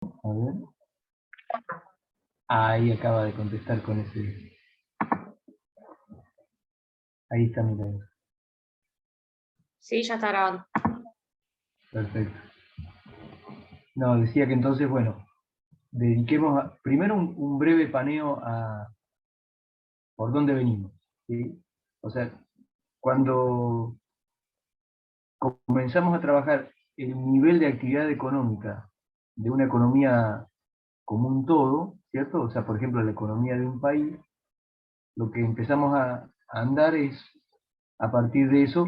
A ver. Ahí acaba de contestar con ese. Ahí está, mira. Sí, ya está grabando. Perfecto. No, decía que entonces, bueno, dediquemos primero un breve paneo a por dónde venimos. ¿Sí? O sea, cuando comenzamos a trabajar el nivel de actividad económica de una economía como un todo, ¿cierto? O sea, por ejemplo, la economía de un país, lo que empezamos a andar es, a partir de eso,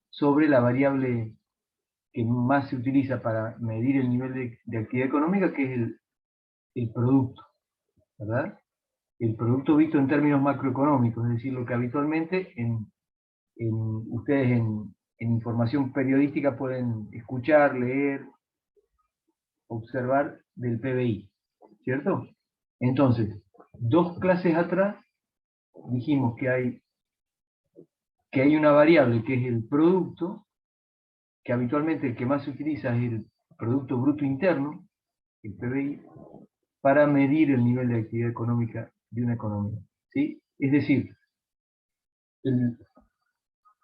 sobre la variable que más se utiliza para medir el nivel de actividad económica, que es el producto, ¿verdad? El producto visto en términos macroeconómicos, es decir, lo que habitualmente ustedes en información periodística pueden escuchar, leer, observar del PBI, ¿cierto? Entonces, dos clases atrás dijimos que hay una variable que es el producto, que habitualmente el que más se utiliza es el Producto Bruto Interno, el PBI, para medir el nivel de actividad económica de una economía. ¿Sí? Es decir, el,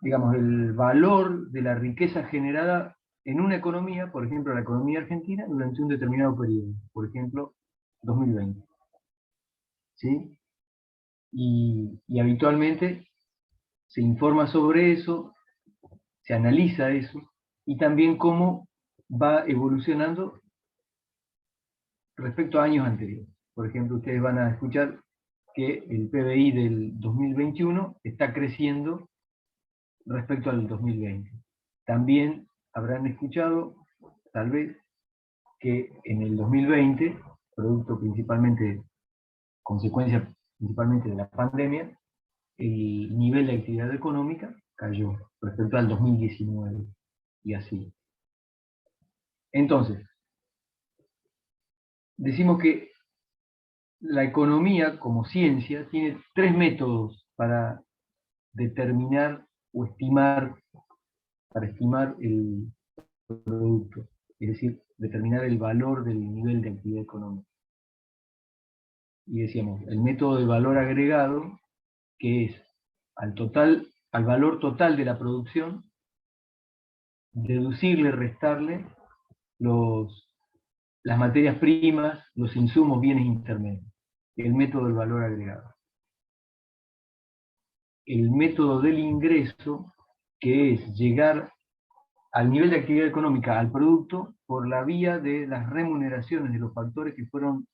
digamos, el valor de la riqueza generada en una economía, por ejemplo, la economía argentina, durante un determinado periodo, por ejemplo, 2020. ¿Sí? Y habitualmente se informa sobre eso, se analiza eso, y también cómo va evolucionando respecto a años anteriores. Por ejemplo, ustedes van a escuchar que el PBI del 2021 está creciendo respecto al 2020. También habrán escuchado, tal vez, que en el 2020, producto principalmente, consecuencia principalmente de la pandemia, el nivel de actividad económica cayó respecto al 2019 y así. Entonces, decimos que la economía como ciencia tiene tres métodos para determinar o estimar, para estimar el producto, es decir, determinar el valor del nivel de actividad económica. Y decíamos, el método de valor agregado, que es al valor total de la producción, deducirle, restarle las materias primas, los insumos, bienes intermedios. El método del valor agregado. El método del ingreso, que es llegar al nivel de actividad económica, al producto, por la vía de las remuneraciones de los factores que fueron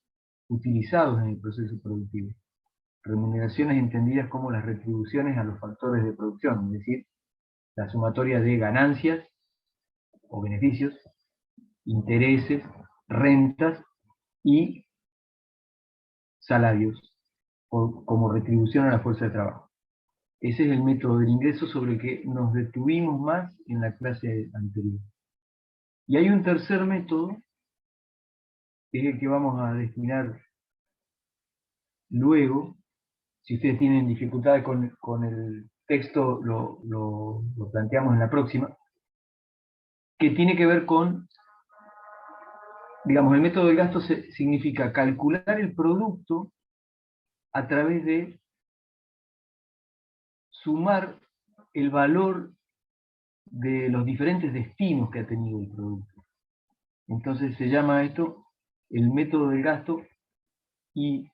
utilizados en el proceso productivo. Remuneraciones entendidas como las retribuciones a los factores de producción, es decir, la sumatoria de ganancias o beneficios, intereses, rentas y salarios, como retribución a la fuerza de trabajo. Ese es el método del ingreso sobre el que nos detuvimos más en la clase anterior. Y hay un tercer método, que es el que vamos a destinar luego. Si ustedes tienen dificultades con el texto, lo planteamos en la próxima, que tiene que ver con, digamos, el método del gasto significa calcular el producto a través de sumar el valor de los diferentes destinos que ha tenido el producto. Entonces se llama esto el método del gasto y,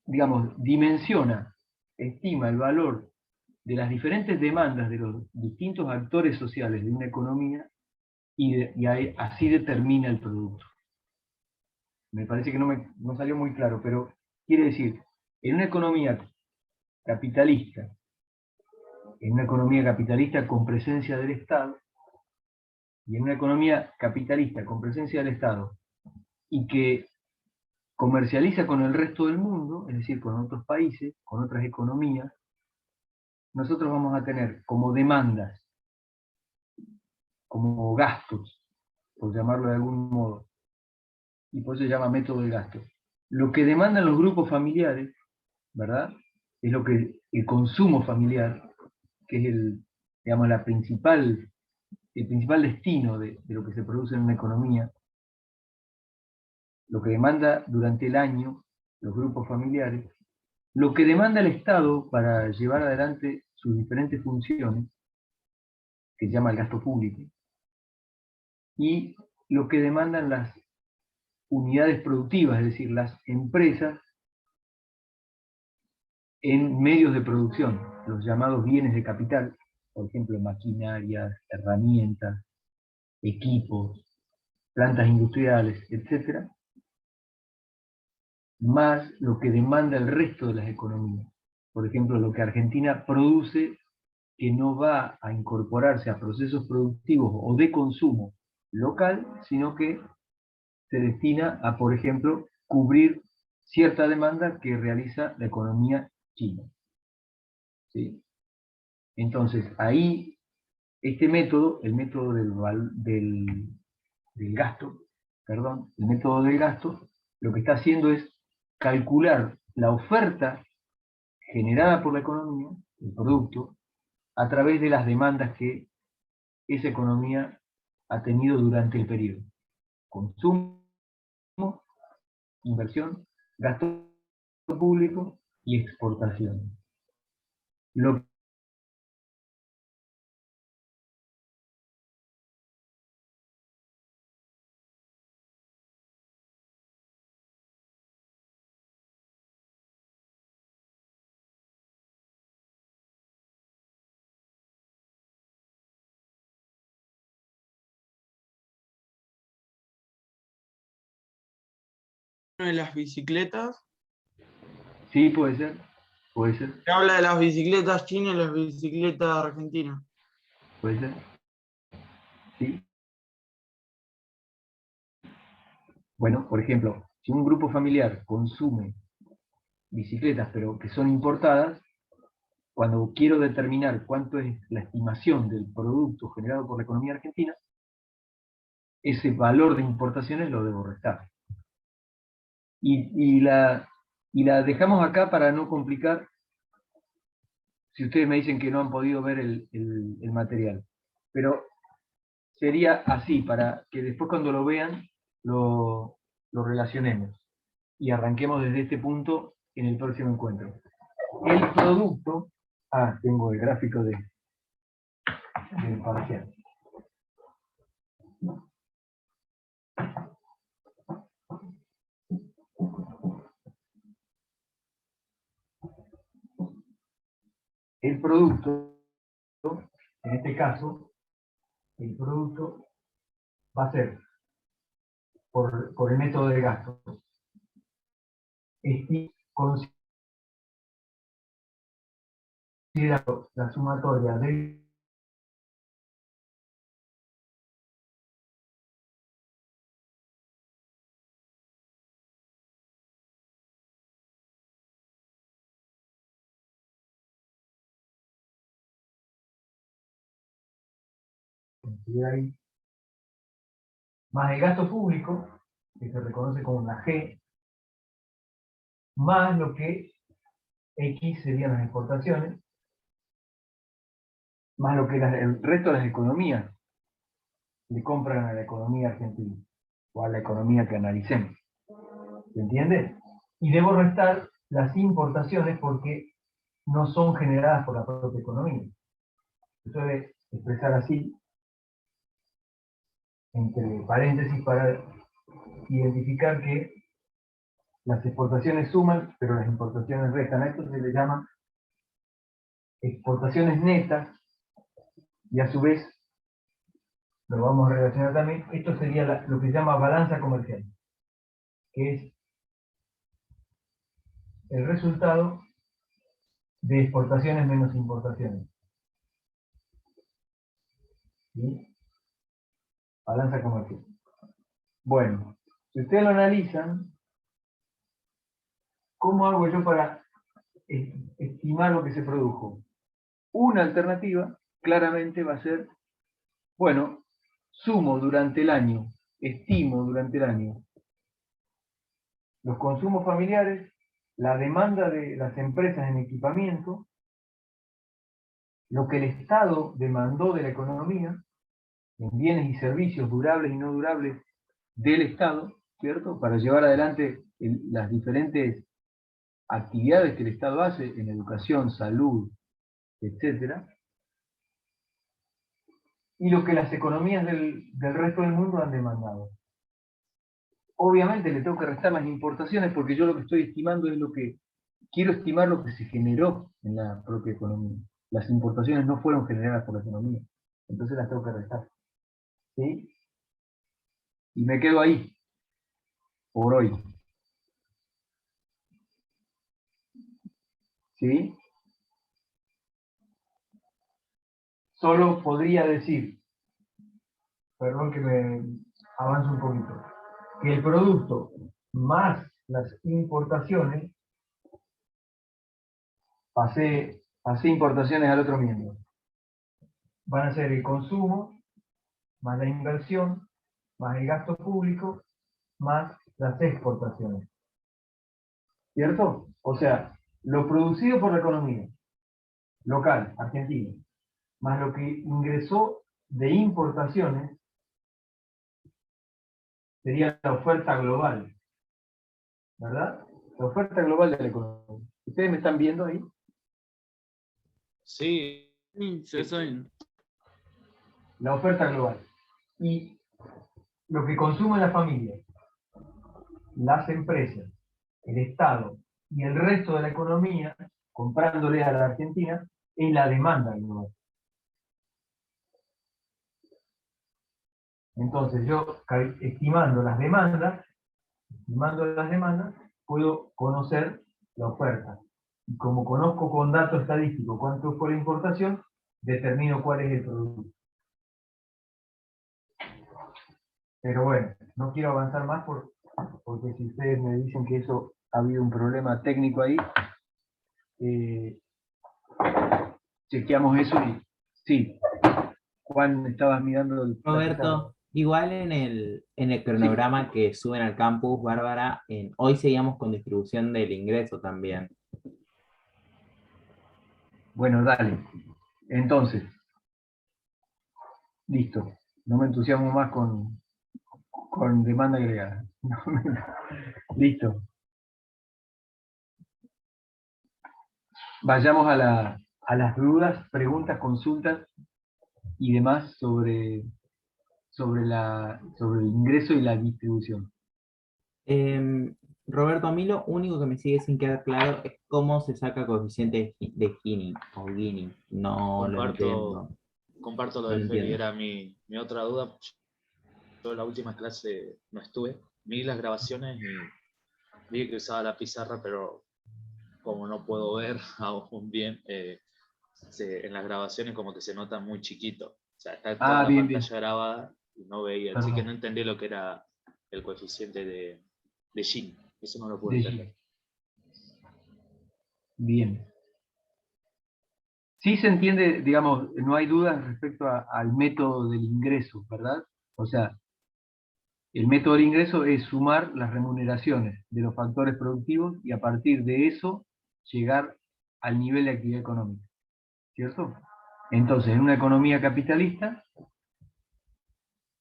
digamos, dimensiona, estima el valor de las diferentes demandas de los distintos actores sociales de una economía y así determina el producto. Me parece que no salió muy claro, pero quiere decir, en una economía capitalista, con presencia del Estado, y en una economía capitalista con presencia del Estado, y que comercializa con el resto del mundo, es decir, con otros países, con otras economías, nosotros vamos a tener como demandas, como gastos, por llamarlo de algún modo, y por eso se llama método del gasto. Lo que demandan los grupos familiares, ¿verdad? Es lo que el consumo familiar, que es digamos, el principal destino de lo que se produce en una economía, lo que demanda durante el año los grupos familiares, lo que demanda el Estado para llevar adelante sus diferentes funciones, que se llama el gasto público, y lo que demandan las unidades productivas, es decir, las empresas en medios de producción, los llamados bienes de capital, por ejemplo, maquinarias, herramientas, equipos, plantas industriales, etc., más lo que demanda el resto de las economías. Por ejemplo, lo que Argentina produce que no va a incorporarse a procesos productivos o de consumo local, sino que se destina a, por ejemplo, cubrir cierta demanda que realiza la economía china. ¿Sí? Entonces, ahí, este método, el método del gasto, perdón, el método del gasto, lo que está haciendo es calcular la oferta generada por la economía, el producto, a través de las demandas que esa economía ha tenido durante el periodo. Consumo, inversión, gasto público y exportación. Lo De las bicicletas. Sí, puede ser, puede ser, Se habla de las bicicletas chinas y las bicicletas argentinas. puede ser, sí. Bueno, por ejemplo, si un grupo familiar consume bicicletas, pero que son importadas, cuando quiero determinar cuánto es la estimación del producto generado por la economía argentina, ese valor de importaciones lo debo restar. Y la dejamos acá para no complicar, si ustedes me dicen que no han podido ver el material. Pero sería así, para que después cuando lo vean, lo relacionemos. Y arranquemos desde este punto en el próximo encuentro. El producto... tengo el gráfico del parcial. El producto, en este caso, el producto va a ser por el método de gasto. Considerando la sumatoria de ahí, más el gasto público, que se reconoce como una G, más lo que X serían las exportaciones, más lo que el resto de las economías le compran a la economía argentina, o a la economía que analicemos. ¿Se entiende? Y debo restar las importaciones porque no son generadas por la propia economía. Se suele expresar así, entre paréntesis, para identificar que las exportaciones suman, pero las importaciones restan. A esto se le llama exportaciones netas, y a su vez, lo vamos a relacionar también, esto sería lo que se llama balanza comercial, que es el resultado de exportaciones menos importaciones. ¿Sí? Balanza comercial. Bueno, si ustedes lo analizan, ¿cómo hago yo para estimar lo que se produjo? Una alternativa, claramente, va a ser, bueno, sumo durante el año, estimo durante el año los consumos familiares, la demanda de las empresas en equipamiento, lo que el Estado demandó de la economía, en bienes y servicios durables y no durables del Estado, ¿cierto? Para llevar adelante las diferentes actividades que el Estado hace en educación, salud, etcétera, y lo que las economías del resto del mundo han demandado. Obviamente le tengo que restar las importaciones porque yo lo que estoy estimando es quiero estimar lo que se generó en la propia economía. Las importaciones no fueron generadas por la economía, entonces las tengo que restar. ¿Sí? Y me quedo ahí, por hoy. ¿Sí? Solo podría decir, perdón que me avance un poquito, que el producto más las importaciones, pasé importaciones al otro miembro, van a ser el consumo, más la inversión, más el gasto público, más las exportaciones. ¿Cierto? O sea, lo producido por la economía local, argentina, más lo que ingresó de importaciones, sería la oferta global, ¿verdad? La oferta global de la economía. ¿Ustedes me están viendo ahí? Sí, Sí, se saben. La oferta global. Y lo que consume la familia, las empresas, el Estado y el resto de la economía, comprándole a la Argentina, es la demanda global. Entonces yo, estimando las demandas, puedo conocer la oferta. Y como conozco con dato estadístico cuánto fue la importación, determino cuál es el producto. Pero bueno, no quiero avanzar más porque si ustedes me dicen que eso ha habido un problema técnico ahí, chequeamos eso y sí. Juan, estabas mirando el... Roberto, igual en el cronograma que suben al campus, Bárbara, hoy seguíamos con distribución del ingreso también. Bueno, dale. Entonces, listo. No me entusiasmo más con demanda agregada. Listo. Vayamos a las dudas, preguntas, consultas y demás sobre el ingreso y la distribución. Roberto, a mí lo único que me sigue sin quedar claro es cómo se saca coeficiente de Gini o Gini. No lo entiendo. comparto lo No de lo Feli, entiendo. era mi otra duda. Yo en la última clase no estuve, vi las grabaciones y vi que usaba la pizarra, pero como no puedo ver aún bien, en las grabaciones como que se nota muy chiquito. O sea, está toda la Bien, bien. pantalla grabada y no veía, así que no entendí lo que era el coeficiente de Gini. Eso no lo pude entender. Bien. Sí se entiende, digamos, no hay dudas respecto al método del ingreso, ¿verdad? O sea, el método del ingreso es sumar las remuneraciones de los factores productivos y a partir de eso llegar al nivel de actividad económica, ¿cierto? Entonces, en una economía capitalista,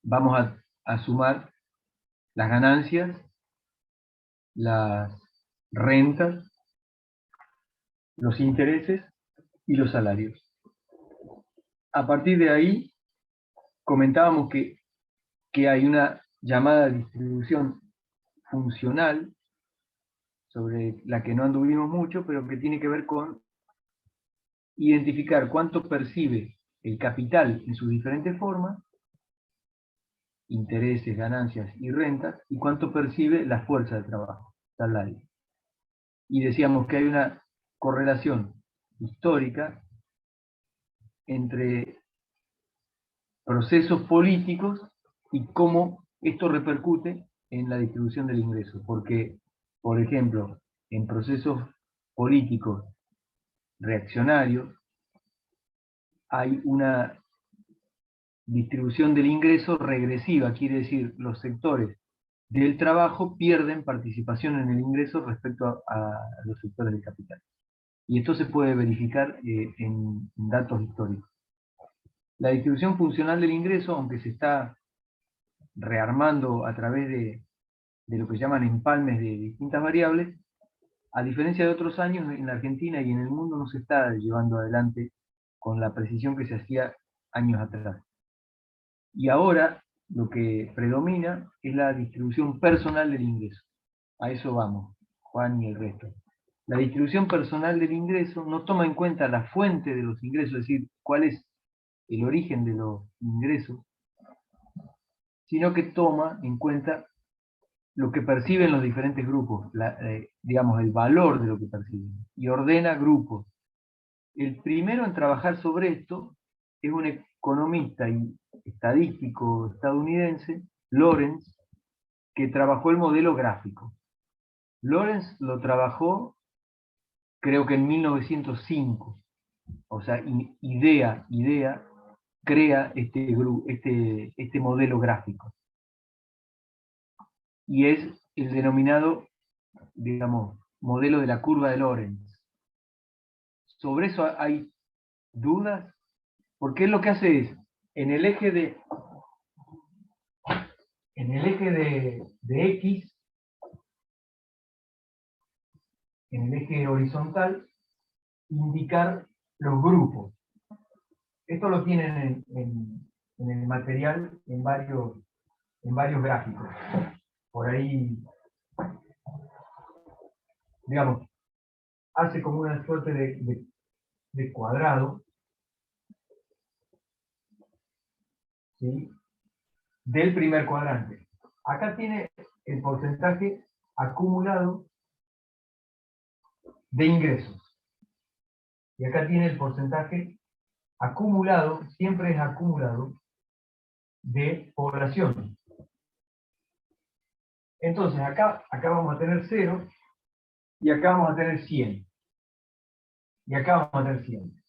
vamos a sumar las ganancias, las rentas, los intereses y los salarios. A partir de ahí, comentábamos que hay una llamada distribución funcional, sobre la que no anduvimos mucho, pero que tiene que ver con identificar cuánto percibe el capital en sus diferentes formas, intereses, ganancias y rentas, y cuánto percibe la fuerza de trabajo, salario. Y decíamos que hay una correlación histórica entre procesos políticos y cómo esto repercute en la distribución del ingreso. Porque, por ejemplo, en procesos políticos reaccionarios hay una distribución del ingreso regresiva, quiere decir, los sectores del trabajo pierden participación en el ingreso respecto a los sectores del capital. Y esto se puede verificar en datos históricos. La distribución funcional del ingreso, aunque se está rearmando a través de de lo que llaman empalmes de distintas variables, a diferencia de otros años, en la Argentina y en el mundo no se está llevando adelante con la precisión que se hacía años atrás. Y ahora lo que predomina es la distribución personal del ingreso. A eso vamos, Juan y el resto. La distribución personal del ingreso no toma en cuenta la fuente de los ingresos, es decir, cuál es el origen de los ingresos, sino que toma en cuenta lo que perciben los diferentes grupos, digamos, el valor de lo que perciben, y ordena grupos. El primero en trabajar sobre esto es un economista y estadístico estadounidense, Lorenz, que trabajó el modelo gráfico. Lorenz lo trabajó, creo que en 1905, o sea, IDEA crea este modelo gráfico. Y es el denominado, digamos, modelo de la curva de Lorenz. Sobre eso hay dudas, porque él lo que hace es, en el eje de X, en el eje horizontal, indicar los grupos. Esto lo tienen en el material en varios gráficos. Por ahí, digamos, hace como una suerte de cuadrado, ¿sí?, del primer cuadrante. Acá tiene el porcentaje acumulado de ingresos. Y acá tiene el porcentaje acumulado, siempre es acumulado, de población. Entonces acá vamos a tener 0, y acá vamos a tener 100. Y acá vamos a tener 100.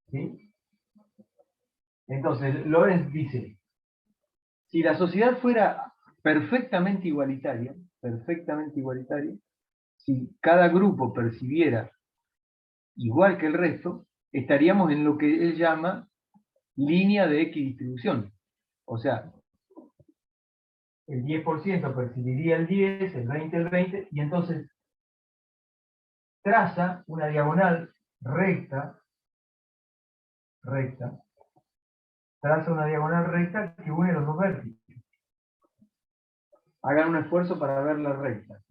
¿Sí? Entonces, Lorenz dice, si la sociedad fuera perfectamente igualitaria, si cada grupo percibiera igual que el resto, estaríamos en lo que él llama línea de equidistribución. O sea, el 10% percibiría el 10, el 20 el 20, y entonces traza una diagonal recta, que une los dos vértices. Hagan un esfuerzo para ver la recta.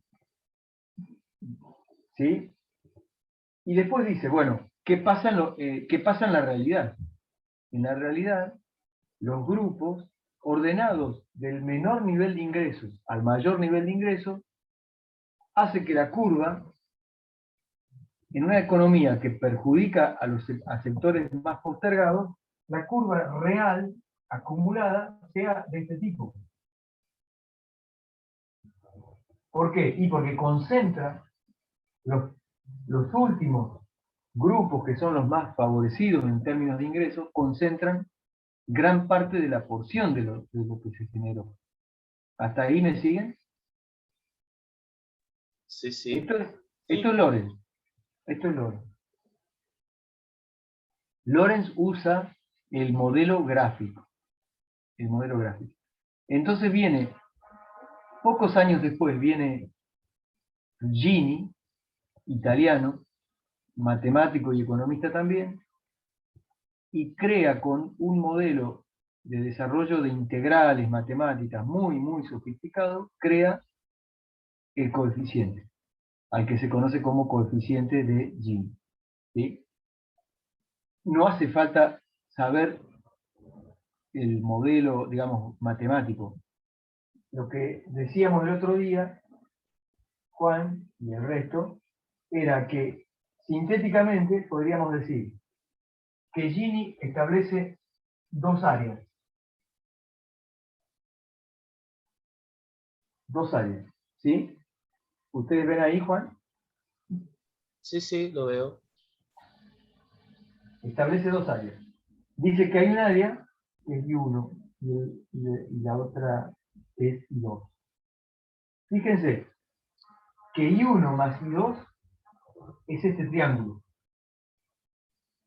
¿Sí? Y después dice, bueno, ¿qué pasa en la realidad? En la realidad, los grupos ordenados del menor nivel de ingresos al mayor nivel de ingresos hace que la curva, en una economía que perjudica a sectores más postergados, la curva real acumulada sea de este tipo. ¿Por qué? Y porque concentra los últimos grupos, que son los más favorecidos en términos de ingresos, concentran gran parte de la porción de lo que se generó. ¿Hasta ahí me siguen? Sí, sí. Esto es Lorenz. Lorenz usa el modelo gráfico. Entonces pocos años después viene Gini, italiano, matemático y economista también, y crea con un modelo de desarrollo de integrales matemáticas muy, muy sofisticado, crea el coeficiente, al que se conoce como coeficiente de Gini. ¿Sí? No hace falta saber el modelo, digamos, matemático. Lo que decíamos el otro día, Juan y el resto, era que sintéticamente podríamos decir que Gini establece dos áreas. ¿Sí? ¿Ustedes ven ahí, Juan? Sí, sí, lo veo. Establece dos áreas. Dice que hay un área que es I1 y la otra es I2. Fíjense que I1 más I2 es este triángulo.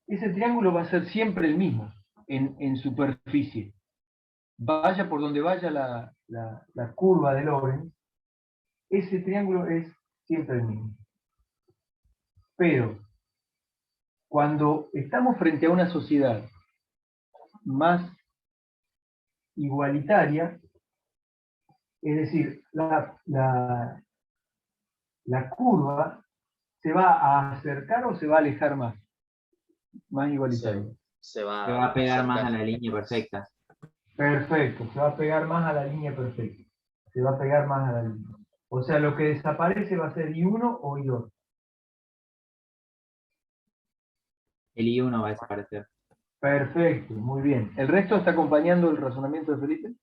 Ese triángulo va a ser siempre el mismo en superficie. Vaya por donde vaya la curva de Lorenz, ese triángulo es siempre el mismo. Pero cuando estamos frente a una sociedad más igualitaria, es decir, la curva se va a acercar o se va a alejar más igualitaria. Se va Se va a pegar más a acercar la línea perfecta. Perfecto, se va a pegar más a la línea perfecta. Se va a pegar más a la línea. O sea, lo que desaparece va a ser I1 o I2. El I1 va a desaparecer. Perfecto, muy bien. ¿El resto está acompañando el razonamiento de Felipe?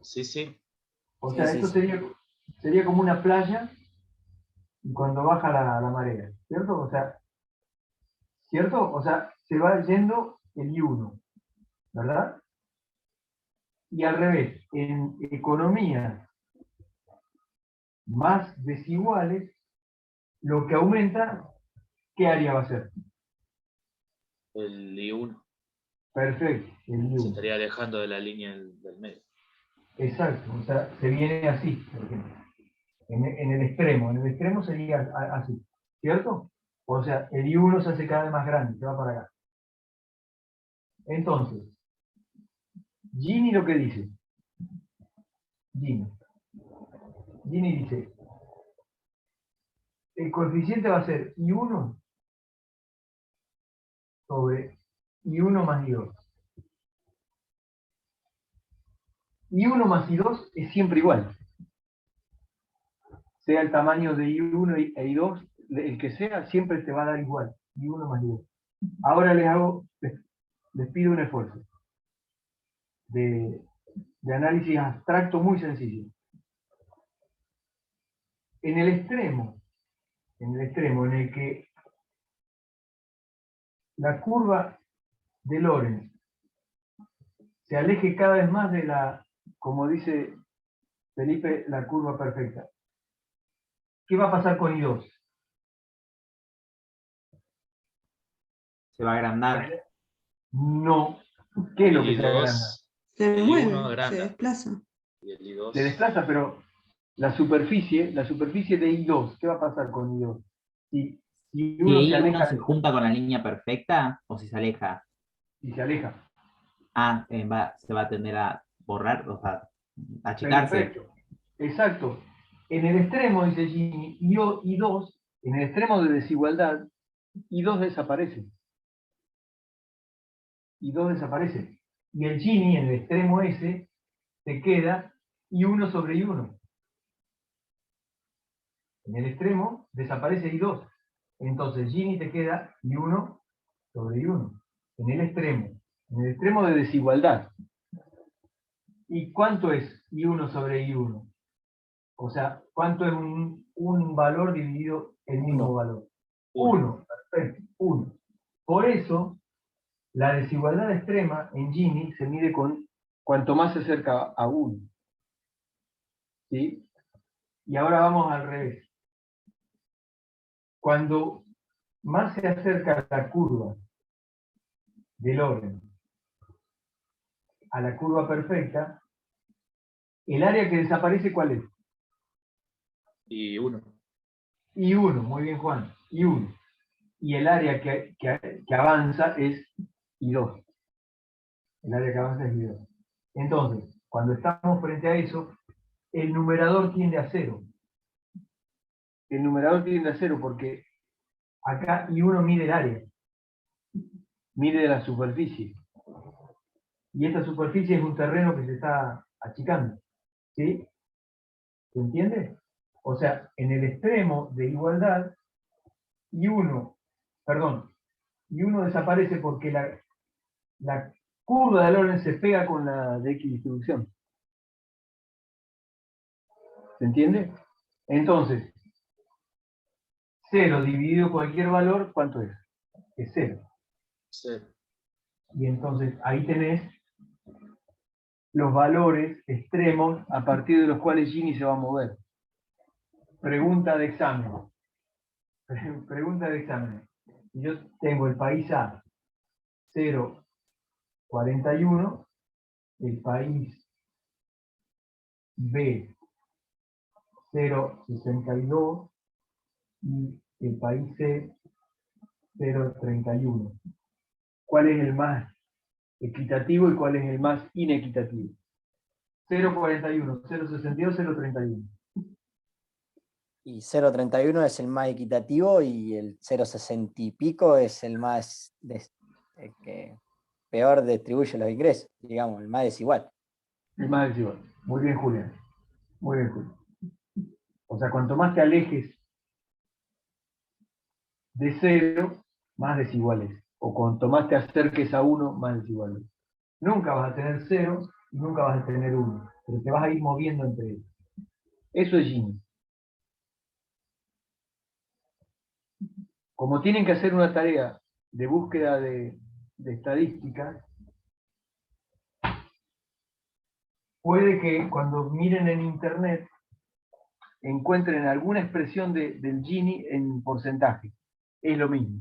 Sí, sí. O Sí, sea, sí, esto sí. sería como una playa y cuando baja la marea, ¿cierto? ¿Cierto? O sea, se va yendo el I1, ¿verdad? Y al revés, en economías más desiguales, lo que aumenta, ¿qué área va a ser? El I1 Perfecto, el se I1. estaría alejando de la línea del medio. Exacto, o sea, se viene así, por ejemplo. En el extremo sería así, ¿cierto? O sea, el I1 se hace cada vez más grande, se va para acá. Entonces, Gini lo que dice, Gini dice, el coeficiente va a ser I1 sobre I1 más I2. I1 más I2 es siempre igual. Sea el tamaño de I1 e I2, el que sea, siempre te va a dar igual. I1 más I2. Ahora les pido un esfuerzo de análisis abstracto muy sencillo. En el extremo en el que la curva de Lorentz se aleje cada vez más de como dice Felipe, la curva perfecta. ¿Qué va a pasar con I2? Se va a agrandar. No. ¿Qué es lo El que se agranda? I2, Se el I1 mueve, se agranda desplaza. y el Se I2 desplaza, pero la superficie de I2, ¿qué va a pasar con I2? Si Si uno se I1 aleja se junta con la línea perfecta o si se aleja. y se aleja. Se va a tender a borrar, o sea, a achicarse. Perfecto. Exacto. En el extremo, dice Gini, I2, en el extremo de desigualdad, I2 desaparece. I2 desaparece. Y el Gini, en el extremo S, te queda I1 sobre I1. En el extremo desaparece I2. Entonces Gini te queda I1 sobre I1. En el extremo de desigualdad. ¿Y cuánto es I1 sobre I1? O sea, ¿cuánto es un valor dividido el mismo valor? 1. Perfecto, 1. Por eso, la desigualdad extrema en Gini se mide con cuanto más se acerca a 1. ¿Sí? Y ahora vamos al revés. Cuando más se acerca la curva de Lorentz a la curva perfecta, el área que desaparece, ¿cuál es? I1. I1, muy bien Juan, I1. Y el área que avanza es I2. El área que avanza es I2. Entonces, cuando estamos frente a eso, el numerador tiende a 0. El numerador tiende a 0 porque acá I1 mide el área, mide la superficie. Y esta superficie es un terreno que se está achicando. ¿Sí? ¿Se entiende? O sea, en el extremo de igualdad, I1 desaparece porque la curva de Lorentz se pega con la de equidistribución. ¿Se entiende? Entonces, 0 dividido cualquier valor, ¿cuánto es? Es 0. Sí. Y entonces ahí tenés los valores extremos a partir de los cuales Gini se va a mover. Pregunta de examen. Pregunta de examen. Yo tengo el país A 0,41, el país B 0,62 y el país C 0,31. ¿Cuál es el más equitativo y cuál es el más inequitativo? 0,41, 0,62, 0,31. Y 0,31 es el más equitativo y el 0,60 y pico es el más el que peor distribuye los ingresos, digamos, el más desigual. El más desigual. Muy bien, Julián. Muy bien, Julián. O sea, cuanto más te alejes de 0, más desiguales. O cuanto más te acerques a 1, más desiguales. Nunca vas a tener 0 y nunca vas a tener 1, pero te vas a ir moviendo entre ellos. Eso es Gini. Como tienen que hacer una tarea de búsqueda de estadísticas, puede que cuando miren en internet encuentren alguna expresión del Gini en porcentaje. Es lo mismo.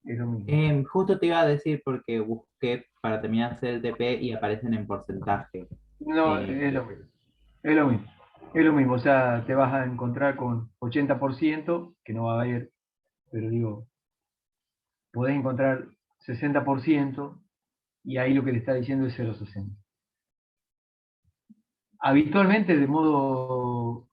Es lo mismo. Justo te iba a decir porque busqué para terminar de hacer el TP y aparecen en porcentaje. No, es lo mismo. Es lo mismo. Es lo mismo. O sea, te vas a encontrar con 80%, que no va a haber, pero digo, podés encontrar 60%, y ahí lo que le está diciendo es 0,60. Habitualmente, de modo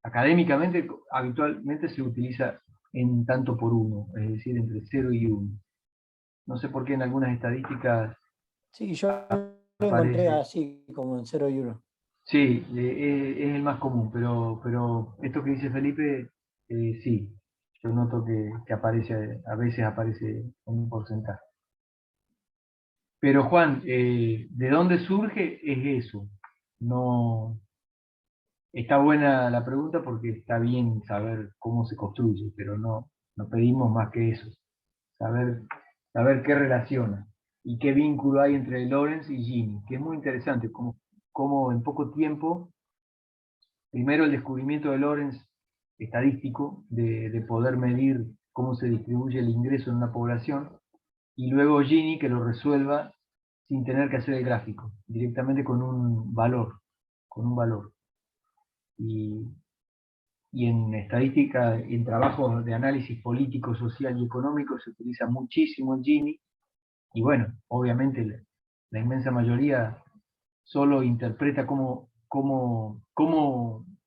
académicamente, habitualmente se utiliza en tanto por 1, es decir, entre 0 y 1. No sé por qué en algunas estadísticas Sí, yo lo encontré aparece. así, como en 0 y 1. Sí, es el más común, pero esto que dice Felipe, sí, yo noto que aparece, a veces aparece en un porcentaje. Pero Juan, ¿de dónde surge? Es eso. No, está buena la pregunta porque está bien saber cómo se construye, pero no pedimos más que eso. Saber qué relaciona y qué vínculo hay entre Lorenz y Gini, que es muy interesante, como en poco tiempo, primero el descubrimiento de Lorenz estadístico, de poder medir cómo se distribuye el ingreso en una población, y luego Gini que lo resuelva sin tener que hacer el gráfico, directamente con un valor. Y, y en estadística, en trabajos de análisis político, social y económico se utiliza muchísimo el Gini, y bueno, obviamente la inmensa mayoría solo interpreta cómo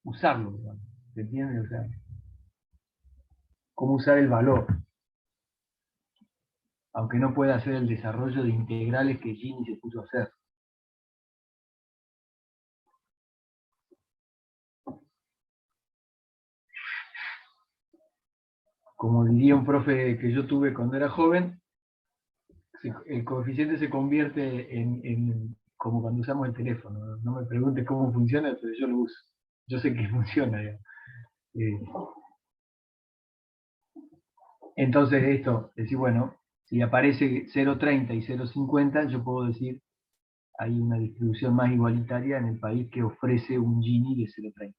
usarlo, digamos, ¿se entiende? O sea, cómo usar el valor, aunque no pueda hacer el desarrollo de integrales que Gini se puso a hacer. Como diría un profe que yo tuve cuando era joven, el coeficiente se convierte como cuando usamos el teléfono. No me pregunte cómo funciona, pero yo lo uso. Yo sé que funciona. Entonces esto, decir, bueno, si aparece 0,30 y 0,50, yo puedo decir, hay una distribución más igualitaria en el país que ofrece un Gini de 0,30.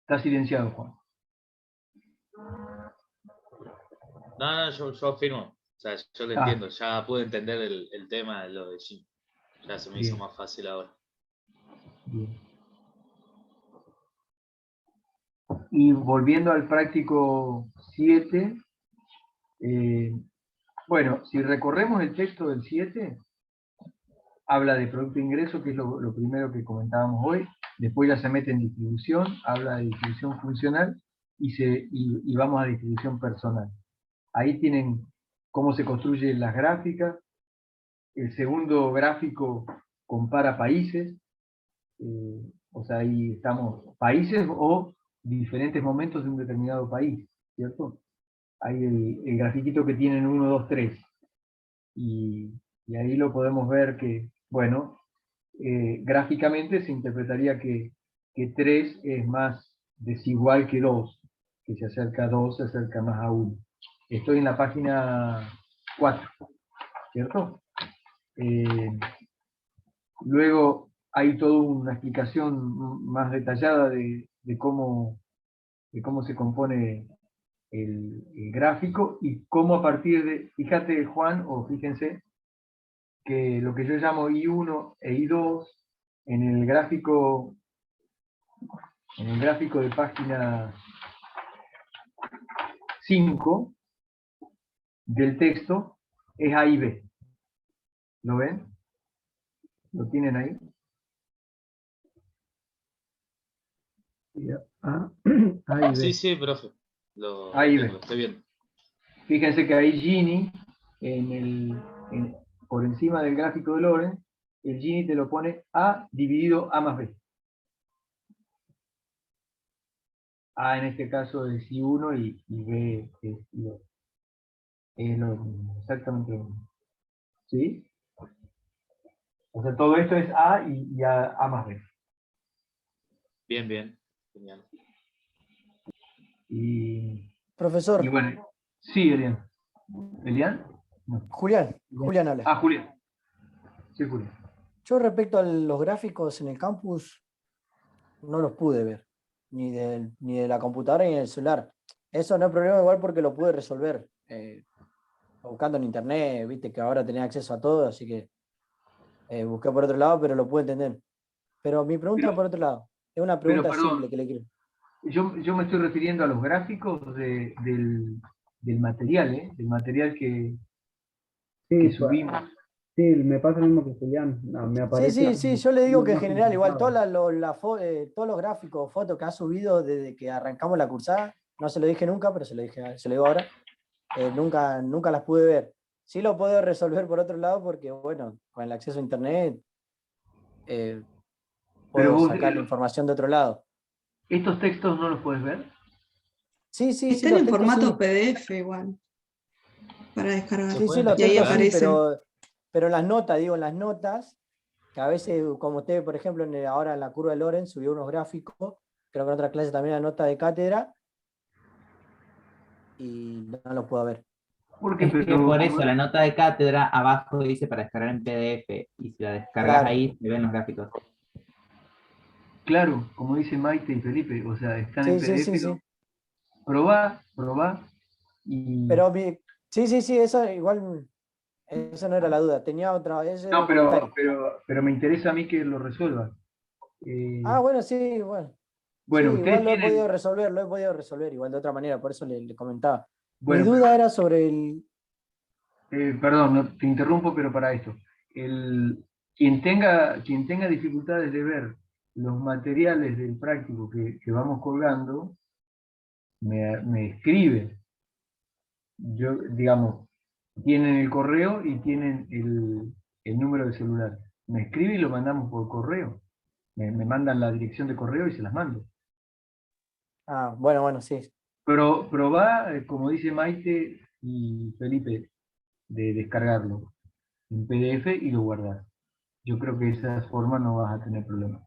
Está silenciado, Juan. No, yo afirmo. O sea, yo lo entiendo. Ya pude entender el tema de lo de Gini. Ya se me hizo más fácil ahora. Bien. Y volviendo al práctico 7, bueno, si recorremos el texto del 7, habla de producto de ingreso, que es lo primero que comentábamos hoy, después ya se mete en distribución, habla de distribución funcional, y vamos a distribución personal. Ahí tienen cómo se construyen las gráficas. El segundo gráfico compara países, o sea, ahí estamos, países o diferentes momentos de un determinado país, ¿cierto? Hay el grafiquito que tienen 1, 2, 3, y ahí lo podemos ver que, bueno, gráficamente se interpretaría que 3 es más desigual que 2, que se acerca a 2, se acerca más a 1. Estoy en la página 4, ¿cierto? Luego hay toda una explicación más detallada de cómo se compone el gráfico y cómo a partir de, fíjate Juan, o fíjense, que lo que yo llamo I1 e I2, en el gráfico de página 5 del texto, es A y B. ¿Lo ven? ¿Lo tienen ahí? A, A y B. Sí, sí, profe. Lo Ahí tengo, ve. estoy bien. Fíjense que ahí Gini, por encima del gráfico de Lorenz, el Gini te lo pone A dividido A más B. A en este caso es I1 y B es I2. Es lo mismo, exactamente lo mismo. ¿Sí? O sea, todo esto es A y A más B. Bien, bien. Genial. Y Profesor, bueno, sí, Elian. ¿Elian? No. Julián habla. Ah, Julián. Sí, Julián. Yo respecto a los gráficos en el campus, no los pude ver, ni de la computadora ni del celular. Eso no es problema igual porque lo pude resolver buscando en internet, viste que ahora tenía acceso a todo, así que busqué por otro lado, pero lo pude entender. Pero mi pregunta Pero- por otro lado, es una Pero, pregunta simple perdón, que le quiero. yo me estoy refiriendo a los gráficos del material, ¿eh? Del material que Sí, subimos. sí, me pasa lo mismo que Julián. No, me aparece Sí, yo le digo que en más general, igual complicado. todos los gráficos, fotos que ha subido desde que arrancamos la cursada, no se lo dije nunca, pero se lo digo ahora, nunca las pude ver. Sí lo puedo resolver por otro lado porque, bueno, con el acceso a internet eh, Pero puedo vos, sacar la información de otro lado. ¿estos textos no los puedes ver? Sí, Están los en textos formato sí. PDF igual, para descargar. ¿Se Sí, pueden los Y ahí textos sí, aparecen. pero en las notas, digo, en las notas, que a veces, como usted, por ejemplo, ahora en la curva de Lorenz subió unos gráficos, creo que en otra clase también la nota de cátedra, y no los puedo ver. Porque, Es que pero, por eso la nota de cátedra abajo dice para descargar en PDF y si la descargas Claro. ahí se ven los gráficos. claro, como dice Maite y Felipe, o sea, están en Sí, PDF, sí. probá, y... Pero sí, eso igual, esa no era la duda. Tenía otra, ese era No, el comentario. pero me interesa a mí que lo resuelva. Bueno, sí, bueno. Sí, Bueno, igual ustedes lo he tienen... podido resolver igual de otra manera, por eso le comentaba. Mi Bueno, duda era sobre el... perdón, te interrumpo, pero para esto. Quien tenga dificultades de ver los materiales del práctico que vamos colgando, me escribe. Yo, digamos, tienen el correo y tienen el número de celular. Me escribe y lo mandamos por correo. Me mandan la dirección de correo y se las mando. Bueno, sí. Pero probá, como dice Maite y Felipe, de descargarlo en PDF y lo guardar. Yo creo que de esa forma no vas a tener problemas.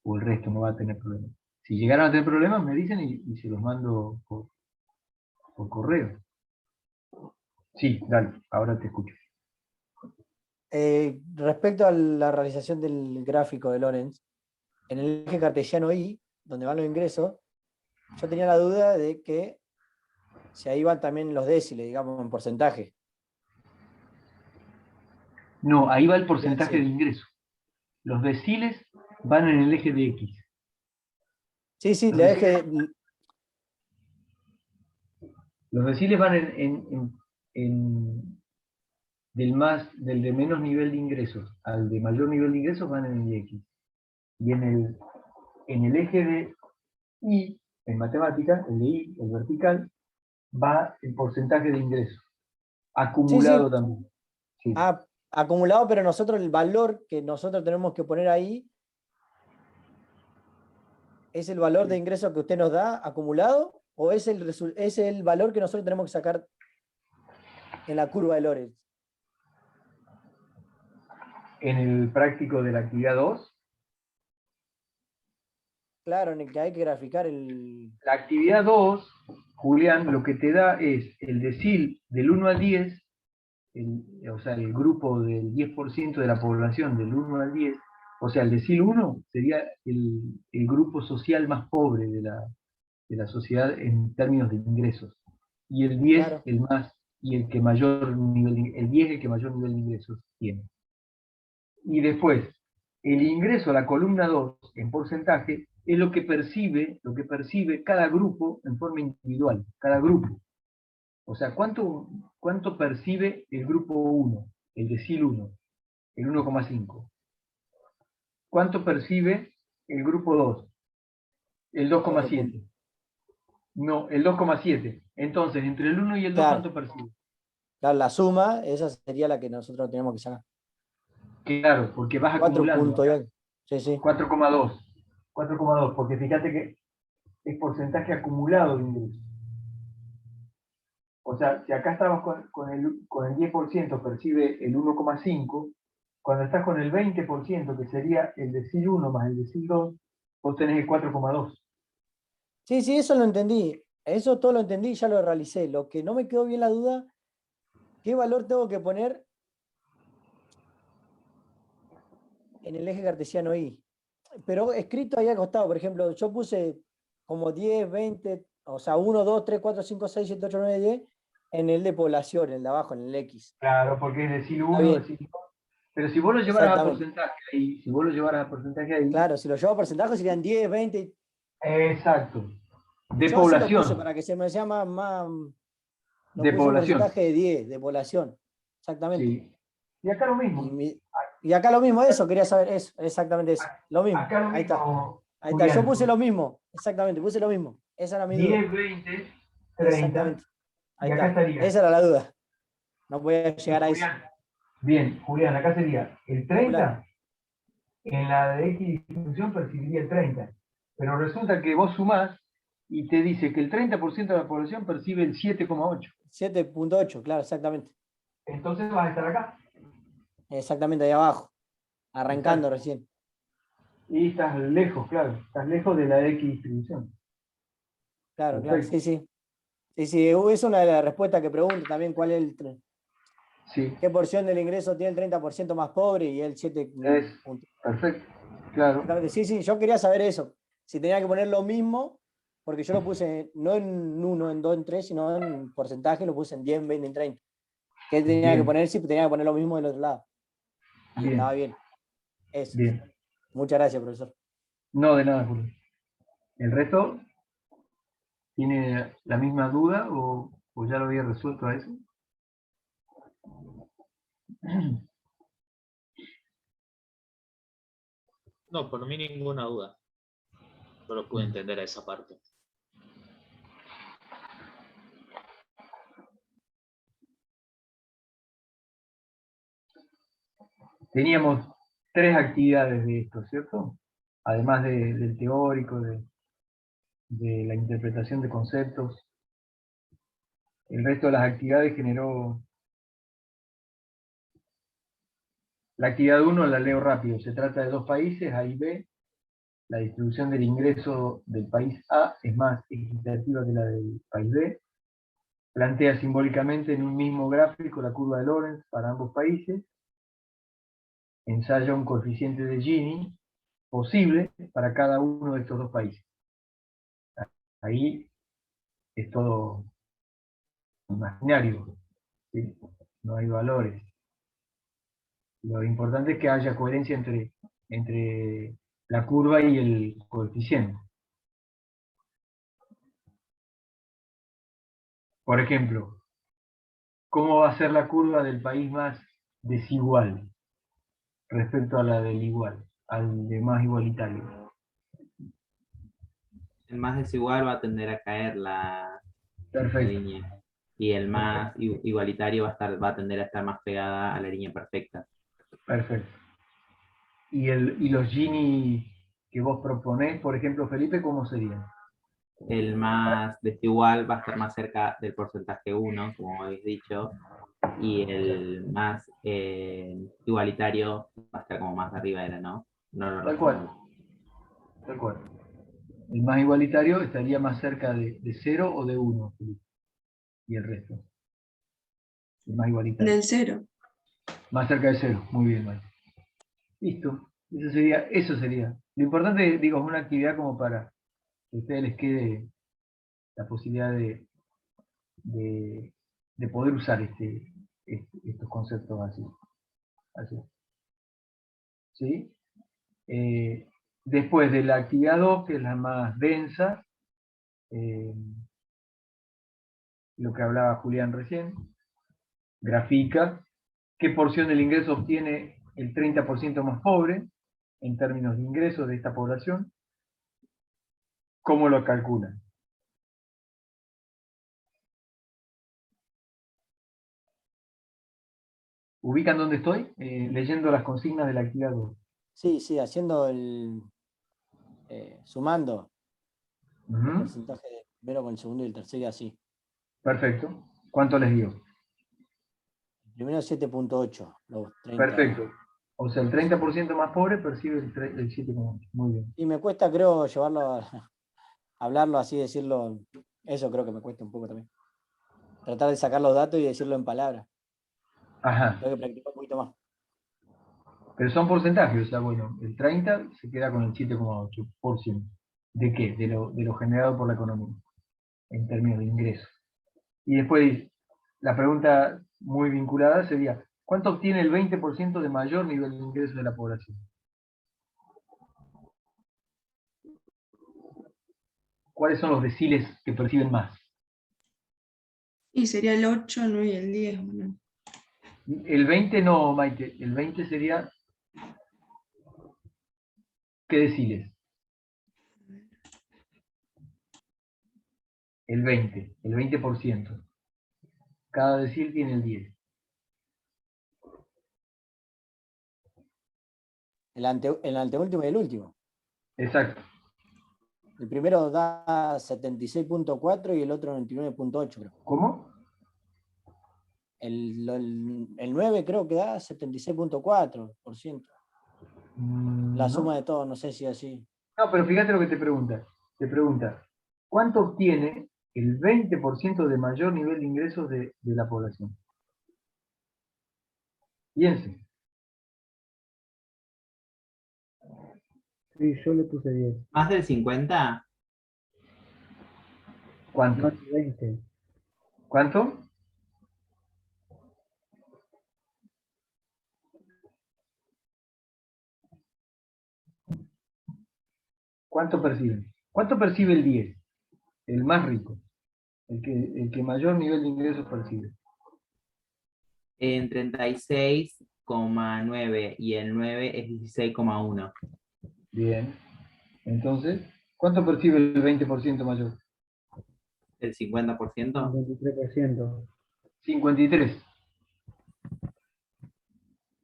O el resto no va a tener problemas. Si llegaran a tener problemas, me dicen y se los mando por correo. Sí, dale, ahora te escucho. Respecto a la realización del gráfico de Lorenz, en el eje cartesiano I, donde van los ingresos, yo tenía la duda de que si ahí van también los déciles, digamos, en porcentaje. No, ahí va el porcentaje Sí. de ingreso. Los deciles van en el eje de X. Sí, Los deciles van del de menos nivel de ingresos al de mayor nivel de ingresos van en el X. Y en el eje de Y, en matemáticas, el de Y, el vertical, va el porcentaje de ingresos. Acumulado Sí. también. Sí. Acumulado, pero nosotros el valor que nosotros tenemos que poner ahí es el valor de ingreso que usted nos da acumulado o es el valor que nosotros tenemos que sacar en la curva de Lorenz. En el práctico de la actividad 2, Claro, en el que hay que graficar el... la actividad 2, Julián, lo que te da es el decil del 1 al 10, o sea, el grupo del 10% de la población del 1 al 10, o sea, el decil 1 sería el grupo social más pobre de la sociedad en términos de ingresos. Y el 10, Claro. el más, y el que mayor nivel el 10 el que mayor nivel de ingresos tiene. Y después, el ingreso a la columna 2 en porcentaje es lo que percibe cada grupo en forma individual, cada grupo. O sea, ¿cuánto percibe el grupo 1, el decil 1, el 1,5? ¿Cuánto percibe el grupo 2? El 2,7. No, el 2,7. Entonces, entre el 1 y el 2, Claro. ¿cuánto percibe? Claro, la suma, esa sería la que nosotros tenemos que sacar. Claro, porque vas 4 acumulando. puntos y algo. Sí, sí. 4,2. 4,2, porque fíjate que es porcentaje acumulado de ingresos. O sea, si acá estabas con el 10%, percibe el 1,5, cuando estás con el 20%, que sería el decil 1 más el decil 2, vos tenés el 4,2. Sí, sí, eso lo entendí. Eso todo lo entendí y ya lo realicé. Lo que no me quedó bien la duda, ¿qué valor tengo que poner en el eje cartesiano Y? Pero escrito ahí al costado, por ejemplo, yo puse como 10, 20, o sea, 1, 2, 3, 4, 5, 6, 7, 8, 9, 10, en el de población, en el de abajo, en el X. Claro, porque es decil Está 1, bien, decil 2. Pero si vos lo llevaras a exactamente. porcentaje ahí, si vos lo llevaras a porcentaje ahí, Claro, si lo llevo a porcentaje serían 10, 20. exacto. De Yo así lo puse población. para que se me sea más. Lo De puse un población. porcentaje de 10, de población. Exactamente. Sí. Y acá lo mismo. Y acá lo mismo, eso, quería saber eso, exactamente eso. Lo mismo. Acá lo Ahí está. mismo, Ahí está. Yo Julián. puse lo mismo. Exactamente, puse lo mismo. Esa era mi duda. 10, 20, 30. Exactamente. Ahí Y acá está. estaría. Esa era la duda. No podía llegar a eso. Julián, bien, Julián, acá sería el Popular. 30, en la de X distribución percibiría el 30. Pero resulta que vos sumás y te dice que el 30% de la población percibe el 7,8. 7,8, claro, exactamente. Entonces vas a estar acá. Exactamente ahí abajo. Arrancando Exacto. recién. Y estás lejos, claro. Estás lejos de la X distribución. Claro, claro. Perfecto. Sí, sí. Sí, sí. Es una de las respuestas que pregunto también cuál es Sí, qué porción del ingreso tiene el 30% más pobre y el 7. es perfecto. Claro. Exactamente. Sí, sí, yo quería saber eso. Si tenía que poner lo mismo, porque yo lo puse no en 1, en 2, en 3, sino en porcentaje, lo puse en 10, 20, en 30. ¿Qué tenía que Bien, poner? Sí, tenía que poner lo mismo del otro lado. Y bien, estaba bien. Eso. bien. Muchas gracias, profesor. No, de nada, Julio. ¿El resto tiene la misma duda o ya lo había resuelto a eso? No, por mí ninguna duda. Solo pude entender esa parte. Teníamos 3 actividades de esto, ¿cierto? Además del teórico, de la interpretación de conceptos. El resto de las actividades generó... La actividad 1 la leo rápido. Se trata de 2 países, A y B. La distribución del ingreso del país A es más equitativa que la del país B. Plantea simbólicamente en un mismo gráfico la curva de Lorentz para ambos países. Ensaya un coeficiente de Gini posible para cada uno de estos 2 países. Ahí es todo imaginario, ¿sí? No hay valores. Lo importante es que haya coherencia entre la curva y el coeficiente. Por ejemplo, ¿cómo va a ser la curva del país más desigual respecto a la del igual, al de más igualitario? El más desigual va a tender a caer la Perfecto, línea. Y el más igualitario va a tender a estar más pegada a la línea perfecta. perfecto. Y los Gini que vos proponés, por ejemplo, Felipe, ¿cómo serían? El más desigual va a estar más cerca del porcentaje 1, como habéis dicho, y el más igualitario va a estar como más arriba de la, ¿no? No lo Tal cual, recuerdo. tal cual. El más igualitario estaría más cerca de 0 o de 1, Felipe, y el resto. El más igualitario. Del 0. Más cerca de 0, muy bien, Mike. Listo, eso sería. Lo importante, digo, es una actividad como para que a ustedes les quede la posibilidad de poder usar estos conceptos así. ¿sí? Después de la actividad 2, que es la más densa, lo que hablaba Julián recién, grafica qué porción del ingreso obtiene el 30% más pobre, en términos de ingresos de esta población, cómo lo calculan. ¿Ubican dónde estoy? Leyendo las consignas de la actividad 2. Sí, sí, haciendo sumando el Ujú. porcentaje del primero con el segundo y el tercero y así. Perfecto. ¿Cuánto les dio? El primero 7.8, los 30. Perfecto. O sea, el 30% más pobre percibe el 7,8. Muy bien. Y me cuesta, creo, llevarlo a hablarlo así, decirlo. Eso creo que me cuesta un poco también. Tratar de sacar los datos y decirlo en palabras. Ajá. Tengo que practicar un poquito más. Pero son porcentajes, o sea, bueno, el 30 se queda con el 7,8%. ¿De qué? De lo generado por la economía, en términos de ingresos. Y después, la pregunta muy vinculada sería, ¿cuánto obtiene el 20% de mayor nivel de ingreso de la población? ¿Cuáles son los deciles que perciben más? Y sería el 8, 9 y el 10, ¿o no? El 20 no, Maite, el 20 sería, ¿qué deciles? El 20%. Cada decil tiene el 10. El anteúltimo y el último. Exacto. El primero da 76.4 y el otro 99.8, creo. ¿Cómo? El 9 creo que da 76.4%. La No. suma de todo, no sé si así. No, pero fíjate lo que te pregunta. Te pregunta, ¿cuánto obtiene el 20% de mayor nivel de ingresos de la población? Piense. Sí, yo le puse 10. ¿Más del 50? ¿Cuánto? Más de 20. ¿Cuánto? ¿Cuánto perciben? ¿Cuánto percibe el 10? El más rico. El que mayor nivel de ingresos percibe. En 36,9 y el 9 es 16,1. Bien. Entonces, ¿cuánto percibe el 20% mayor? ¿El 50%? 53%. 53.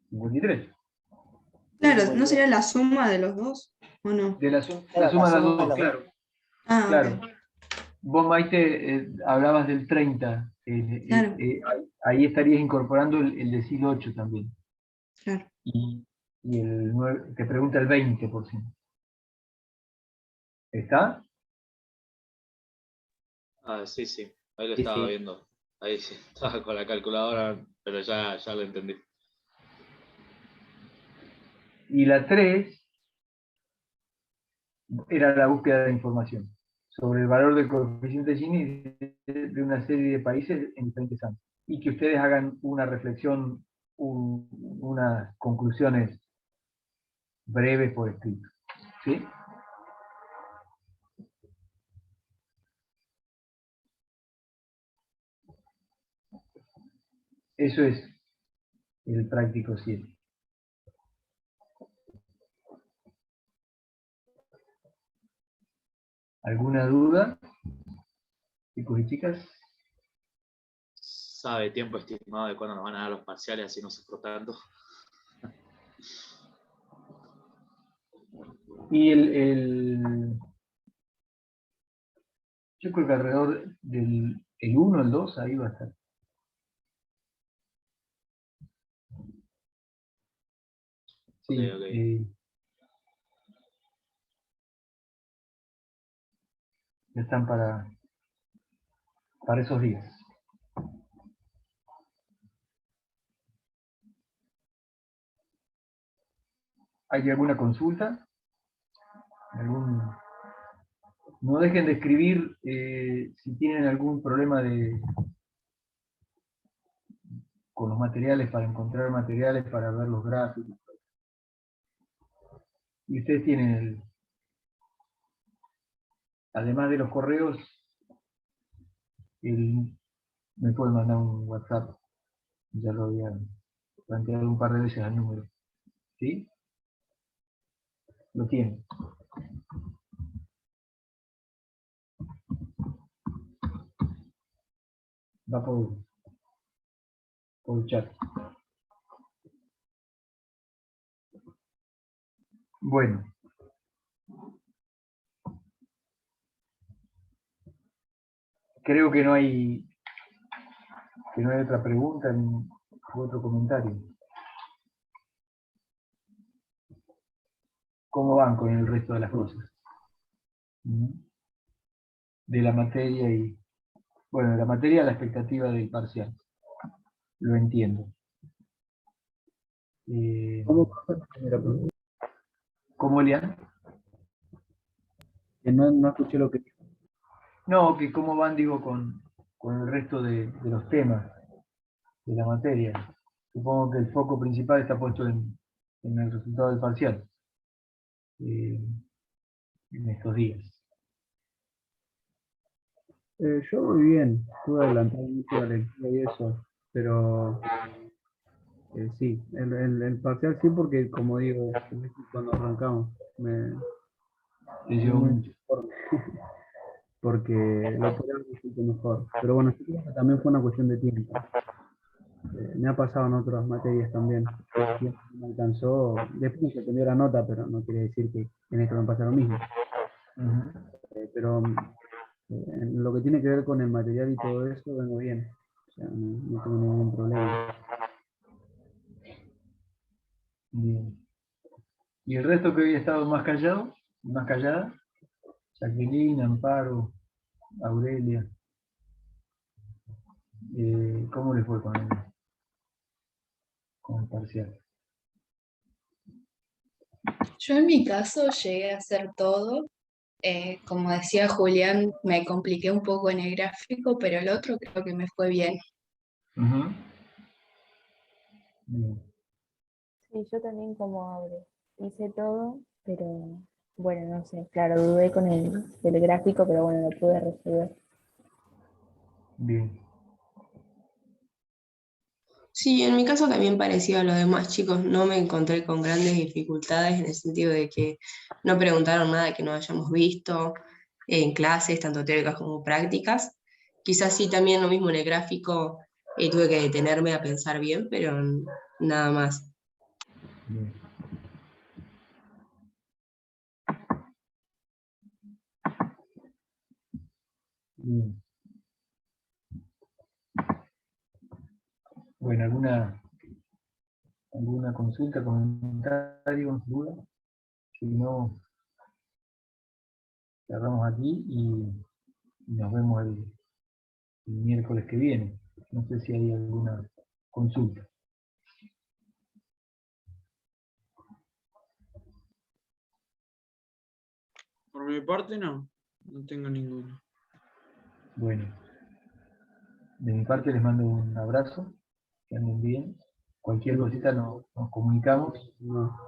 53. Claro, ¿no sería la suma de los dos? ¿O no? De la Claro, suma de la las suma de dos, los claro. Ah, Claro. ok. Vos, Maite, hablabas del 30. Claro, Ahí estarías incorporando el decil 8 también. claro. Y el 9, te pregunta el 20%. ¿Está? Ah, sí, sí. Ahí lo Sí, estaba sí. viendo. Ahí sí, estaba con la calculadora, pero ya lo entendí. Y la 3 era la búsqueda de información sobre el valor del coeficiente Gini de una serie de países en diferentes ámbitos. Y que ustedes hagan una reflexión, unas conclusiones breves por escrito. ¿Sí? Eso es el práctico 7. ¿Alguna duda, chicos y chicas? ¿Sabe tiempo estimado de cuándo nos van a dar los parciales así no sufro tanto? Y yo creo que alrededor del 1, el 2, ahí va a estar. Sí, Ok. están para esos días. ¿Hay alguna consulta? No dejen de escribir si tienen algún problema con los materiales, para encontrar materiales, para ver los gráficos. Y ustedes tienen además de los correos, me pueden mandar un WhatsApp. Ya lo había planteado un par de veces al número. ¿Sí? Lo tienen. Va por el chat. Bueno. Creo que no hay otra pregunta ni otro comentario. ¿Cómo van con el resto de las cosas? De la materia y... Bueno, de la materia a la expectativa del parcial. Lo entiendo. ¿Cómo pasa la primera pregunta? ¿Cómo, Elian? Que no escuché lo que dijo. No, que cómo van, digo, con el resto de los temas de la materia. Supongo que el foco principal está puesto en el resultado del parcial. En estos días. Yo muy bien, estuve adelantando mucho la lectura y eso, pero sí, el parcial sí, porque como digo, cuando arrancamos, Les llevo muy mucho. porque lo podía haber escrito mejor. Pero bueno, yo creo que también fue una cuestión de tiempo. Me ha pasado en otras materias también. El tiempo no me alcanzó, después me sorprendió la nota, pero no quiere decir que en esto me pasa lo mismo. Pero en lo que tiene que ver con el material y todo eso, vengo bien. O sea, no tengo ningún problema. Bien. ¿Y el resto que había estado más callado? ¿Más callada? Jacqueline, Amparo, Aurelia. ¿Cómo les fue con el parcial? Yo en mi caso llegué a hacer todo. Como decía Julián, me compliqué un poco en el gráfico, pero el otro creo que me fue bien. Bien. Sí, yo también como Aure. Hice todo, pero bueno, no sé, claro, dudé con el gráfico, pero bueno, lo pude resolver. Bien. Sí, en mi caso también parecido a los demás chicos, no me encontré con grandes dificultades en el sentido de que no preguntaron nada que no hayamos visto en clases, tanto teóricas como prácticas. Quizás sí también lo mismo en el gráfico, tuve que detenerme a pensar bien, pero nada más. Bien. Bien. Bueno, ¿alguna consulta, comentario, duda? Si no, cerramos aquí y nos vemos el miércoles que viene. No sé si hay alguna consulta. Por mi parte, no tengo ninguno. Bueno, de mi parte les mando un abrazo, que anden bien. Cualquier cosita nos comunicamos, No,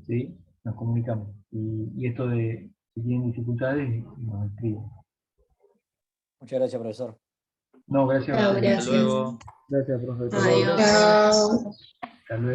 ¿sí? Nos comunicamos. Y esto de si tienen dificultades, nos escriben. Muchas gracias, profesor. No, gracias a Chao, ustedes. Hasta gracias. luego. gracias, profesor. Hasta luego. Chao. Hasta luego.